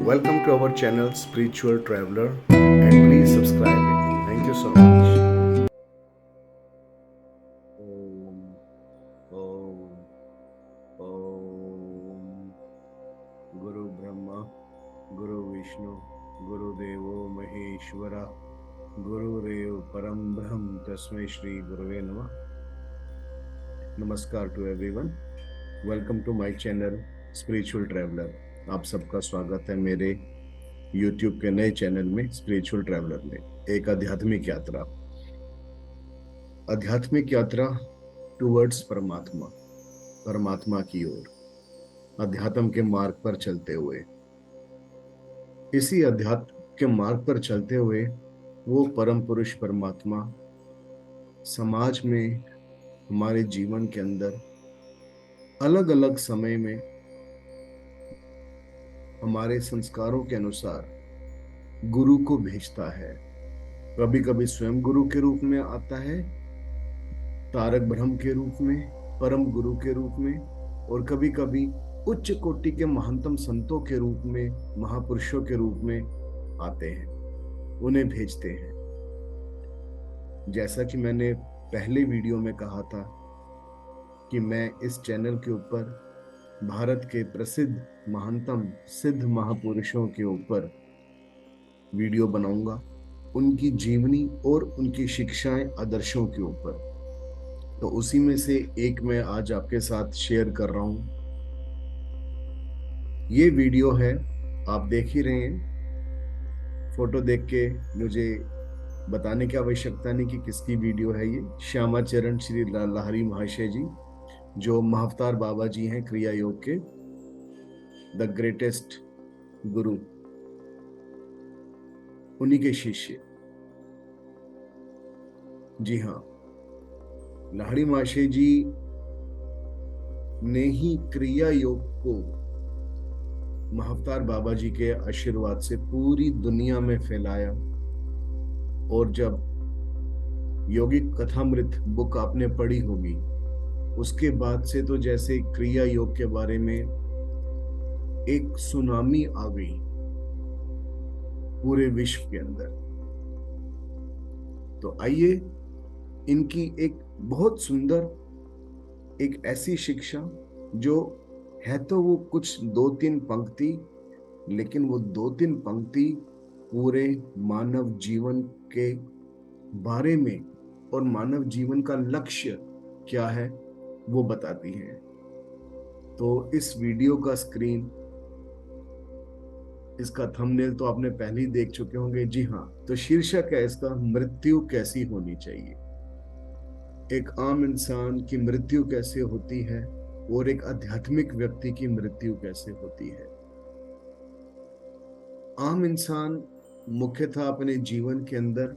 Welcome to our channel Spiritual Traveler and please subscribe it. Thank you so much. Om Om Om गुरु ब्रह्मा गुरु विष्णु गुरुदेवो महेश्वरा गुरुरेव परम ब्रह्म तस्मै श्री गुरुवे नमः. नमस्कार to everyone. Welcome to my channel spiritual traveller. आप सबका स्वागत है मेरे YouTube के नए चैनल में स्पिरिचुअल ट्रैवलर में. एक आध्यात्मिक यात्रा टुवर्ड्स परमात्मा, परमात्मा की ओर, अध्यात्म के मार्ग पर चलते हुए. इसी अध्यात्म के मार्ग पर चलते हुए वो परम पुरुष परमात्मा समाज में, हमारे जीवन के अंदर अलग अलग समय में हमारे संस्कारों के अनुसार गुरु को भेजता है. कभी कभी स्वयं गुरु के रूप में आता है, तारक ब्रह्म के रूप में, परम गुरु के रूप में, और कभी कभी उच्च कोटि के महानतम संतों के रूप में, महापुरुषों के रूप में आते हैं, उन्हें भेजते हैं. जैसा कि मैंने पहले वीडियो में कहा था कि मैं इस चैनल के ऊपर भारत के प्रसिद्ध महानतम सिद्ध महापुरुषों के ऊपर वीडियो बनाऊंगा, उनकी जीवनी और उनकी शिक्षाएं, आदर्शों के ऊपर. तो उसी में से एक मैं आज आपके साथ शेयर कर रहा हूं. ये वीडियो है, आप देख ही रहे हैं. फोटो देख के मुझे बताने की आवश्यकता नहीं कि किसकी वीडियो है. ये श्यामा चरण श्री लाहिरी महाशय जी, जो महाअवतार बाबा जी हैं क्रिया योग के, द ग्रेटेस्ट गुरु, उन्हीं के शिष्य. जी हाँ, लाहिरी महाशय जी ने ही क्रिया योग को महाअवतार बाबा जी के आशीर्वाद से पूरी दुनिया में फैलाया. और जब योगिक कथामृत बुक आपने पढ़ी होगी, उसके बाद से तो जैसे क्रिया योग के बारे में एक सुनामी आ गई पूरे विश्व के अंदर. तो आइए, इनकी एक बहुत सुंदर, एक ऐसी शिक्षा जो है तो वो कुछ 2-3 पंक्ति, लेकिन वो 2-3 पंक्ति पूरे मानव जीवन के बारे में और मानव जीवन का लक्ष्य क्या है वो बताती है. तो इस वीडियो का स्क्रीन, इसका थंबनेल तो आपने पहले ही देख चुके होंगे. जी हाँ, तो शीर्षक है इसका, मृत्यु कैसी होनी चाहिए. एक आम इंसान की मृत्यु कैसे होती है और एक आध्यात्मिक व्यक्ति की मृत्यु कैसे होती है. आम इंसान मुख्यतः अपने जीवन के अंदर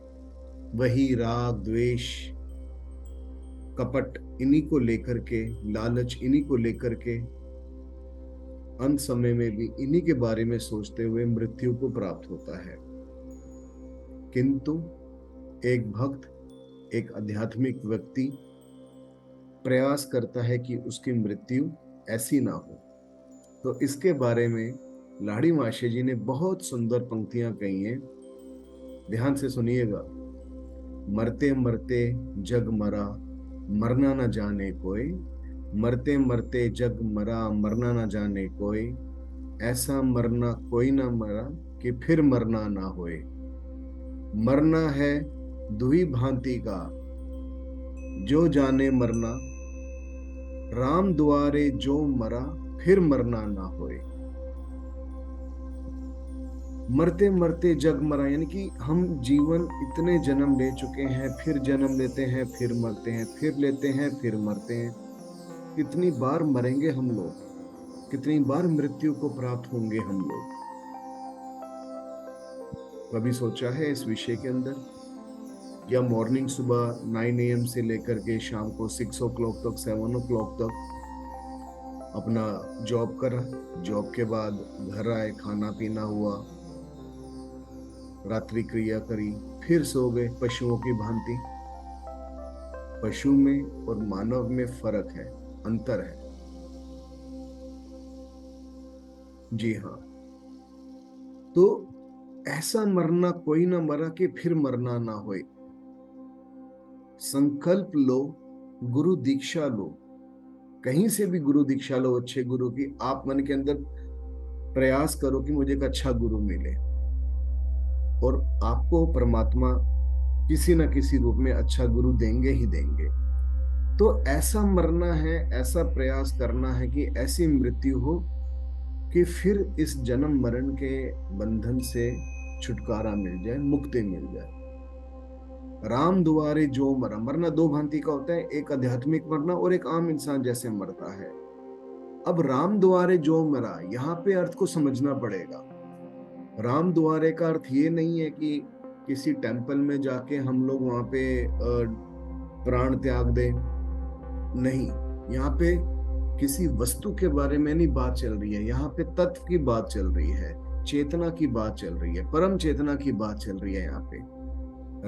वही राग, द्वेष, कपट, इन्हीं को लेकर के, लालच, इन्हीं को लेकर के, अंत समय में भी इन्हीं के बारे में सोचते हुए मृत्यु को प्राप्त होता है. किंतु एक भक्त, एक आध्यात्मिक व्यक्ति प्रयास करता है कि उसकी मृत्यु ऐसी ना हो. तो इसके बारे में लाहिरी महाशय जी ने बहुत सुंदर पंक्तियां कही हैं. ध्यान से सुनिएगा. मरते मरते जग मरा, मरना न जाने कोई. मरते मरते जग मरा, मरना न जाने कोई. ऐसा मरना कोई ना मरा कि फिर मरना ना होए. मरना है दुई भांति का, जो जाने मरना. राम द्वारे जो मरा, फिर मरना ना होए. मरते मरते जग मरा, यानी कि हम जीवन इतने जन्म ले चुके हैं, फिर जन्म लेते हैं, फिर मरते हैं, फिर लेते हैं, फिर मरते हैं. कितनी बार मरेंगे हम लोग, कितनी बार मृत्यु को प्राप्त होंगे हम लोग. कभी सोचा है इस विषय के अंदर? या मॉर्निंग सुबह 9 AM से लेकर के शाम को 6 o'clock तक, 7 o'clock तक अपना जॉब करा, जॉब के बाद घर आए, खाना पीना हुआ, रात्रि क्रिया करी, फिर सो गए पशुओं की भांति. पशु में और मानव में फर्क है, अंतर है. जी हाँ, तो ऐसा मरना कोई ना मरा कि फिर मरना ना होए। संकल्प लो, गुरु दीक्षा लो, कहीं से भी गुरु दीक्षा लो, अच्छे गुरु की। आप मन के अंदर प्रयास करो कि मुझे एक अच्छा गुरु मिले, और आपको परमात्मा किसी न किसी रूप में अच्छा गुरु देंगे ही देंगे। तो ऐसा मरना है, ऐसा प्रयास करना है कि ऐसी मृत्यु हो कि फिर इस जन्म मरण के बंधन से छुटकारा मिल जाए, मुक्ति मिल जाए। राम दुआरे जो मरा, मरना दो भांति का होता है, एक आध्यात्मिक मरना और एक आम इंसान जैसे मरता है। अब राम दुआरे जो मरा, यहाँ पे अर्थ को समझना पड़ेगा। राम दुआरे का अर्थ ये नहीं है कि किसी टेम्पल में जाके हम लोग वहां पे प्राण त्याग दें, नहीं। यहाँ पे किसी वस्तु के बारे में नहीं बात चल रही है, यहाँ पे तत्व की बात चल रही है, चेतना की बात चल रही है, परम चेतना की बात चल रही है यहाँ पे।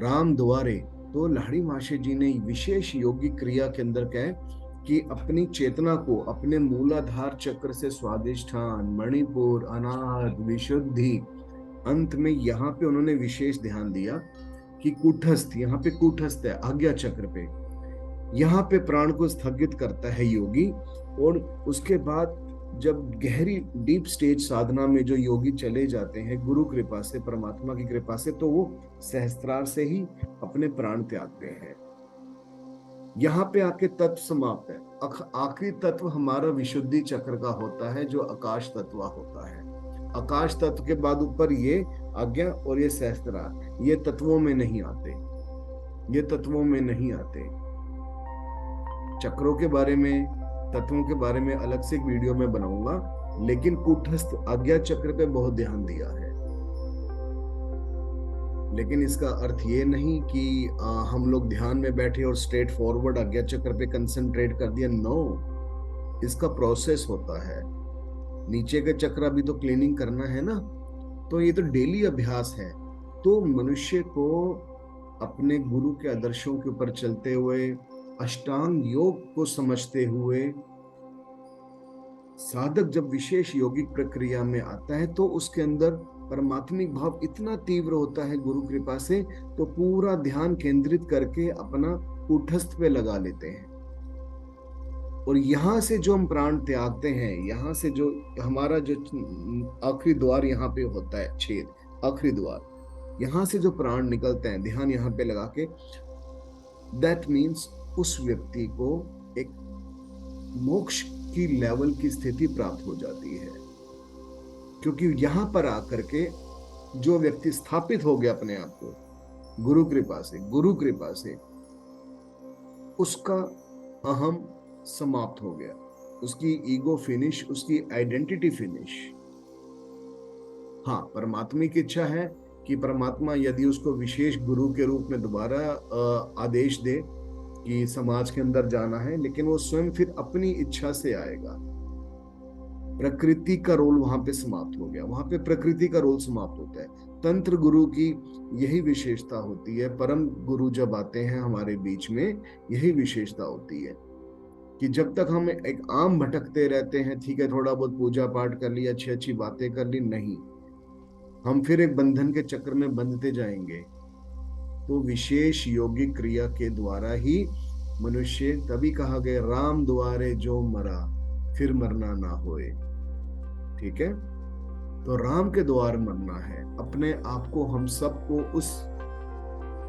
राम द्वारे तो लाहिड़ी महाशय जी ने विशेष योगिक क्रिया के अंदर कहा कि अपनी चेतना को अपने मूलाधार चक्र से स्वादिष्ठान, मणिपुर, अनाहत, विशुद्धि, अंत में यहाँ पे उन्होंने विशेष ध्यान दिया कि कूटस्थ, यहाँ पे कूटस्थ है आज्ञा चक्र पे, यहाँ पे प्राण को स्थगित करता है योगी। और उसके बाद जब गहरी डीप स्टेज साधना में जो योगी चले जाते हैं गुरु कृपा से, परमात्मा की कृपा से, तो वो सहस्त्रार से ही अपने प्राण त्यागते हैं। यहाँ पे आके तत्व समाप्त है। आखिरी तत्व हमारा विशुद्धि चक्र का होता है, जो आकाश तत्व होता है। आकाश तत्व के बाद ऊपर ये आज्ञा और ये सहस्त्रार, ये तत्वों में नहीं आते, ये तत्वों में नहीं आते। चक्रों के बारे में, तत्वों के बारे में अलग से एक वीडियो में बनाऊंगा, लेकिन कूटस्थ आज्ञा चक्र पे बहुत ध्यान दिया है। लेकिन इसका अर्थ ये नहीं कि हम लोग ध्यान में बैठे और स्ट्रेट फॉरवर्ड आज्ञा चक्र पे कंसंट्रेट कर दिया, नो। इसका प्रोसेस होता है। नीचे के चक्र भी तो क्लीनिंग करना है ना, तो ये तो डेली अभ्यास है। तो मनुष्य को अपने गुरु के आदर्शों के ऊपर चलते हुए, अष्टांग योग को समझते हुए, साधक जब विशेष योगिक प्रक्रिया में आता है तो उसके अंदर परमात्मिक भाव इतना तीव्र होता है गुरु कृपा से, तो पूरा ध्यान केंद्रित करके अपना कूटस्थ पे लगा लेते हैं। और यहां से जो हम प्राण त्यागते हैं, यहां से जो हमारा जो आखिरी द्वार यहाँ पे होता है, छेद, आखिरी द्वार, यहां से जो प्राण निकलते हैं ध्यान यहाँ पे लगा के, दैट मीन्स उस व्यक्ति को एक मोक्ष की लेवल की स्थिति प्राप्त हो जाती है। क्योंकि यहां पर आकर के जो व्यक्ति स्थापित हो गया अपने आप को गुरु कृपा से, गुरु कृपा से, उसका अहम समाप्त हो गया, उसकी ईगो फिनिश, उसकी आइडेंटिटी फिनिश। हाँ, परमात्मा की इच्छा है कि परमात्मा यदि उसको विशेष गुरु के रूप में दोबारा आदेश दे कि समाज के अंदर जाना है, लेकिन वो स्वयं फिर अपनी इच्छा से आएगा। प्रकृति का रोल वहां पे समाप्त हो गया, वहां पे प्रकृति का रोल समाप्त होता है। तंत्र गुरु की यही विशेषता होती है, परम गुरु जब आते हैं हमारे बीच में, यही विशेषता होती है कि जब तक हम एक आम भटकते रहते हैं, ठीक है थोड़ा बहुत पूजा पाठ कर ली, अच्छी अच्छी बातें कर ली, नहीं, हम फिर एक बंधन के चक्र में बंधते जाएंगे। तो विशेष योगिक क्रिया के द्वारा ही मनुष्य, तभी कहा गया राम द्वारे जो मरा फिर मरना ना होए। ठीक है, तो राम के द्वार मरना है। अपने आप को, हम सबको उस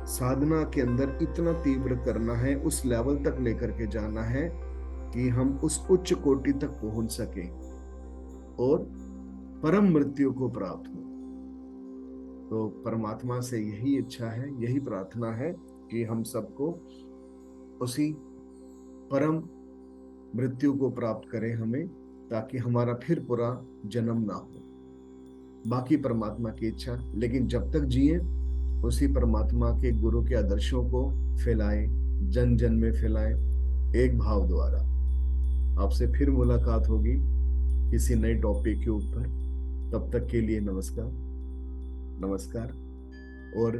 साधना के अंदर इतना तीव्र करना है, उस लेवल तक लेकर के जाना है कि हम उस उच्च कोटि तक पहुंच सके और परम मृत्यु को प्राप्त हो। तो परमात्मा से यही इच्छा है, यही प्रार्थना है कि हम सबको उसी परम मृत्यु को प्राप्त करें हमें, ताकि हमारा फिर पूरा जन्म ना हो। बाकी परमात्मा की इच्छा, लेकिन जब तक जिए उसी परमात्मा के गुरु के आदर्शों को फैलाएं, जन जन में फैलाएं, एक भाव द्वारा। आपसे फिर मुलाकात होगी किसी नए टॉपिक के ऊपर। तब तक के लिए नमस्कार, नमस्कार। और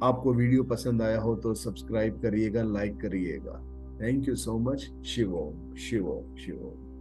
आपको वीडियो पसंद आया हो तो सब्सक्राइब करिएगा, लाइक करिएगा। Thank you so much. Shiv Om, Shiv Om, Shiv Om.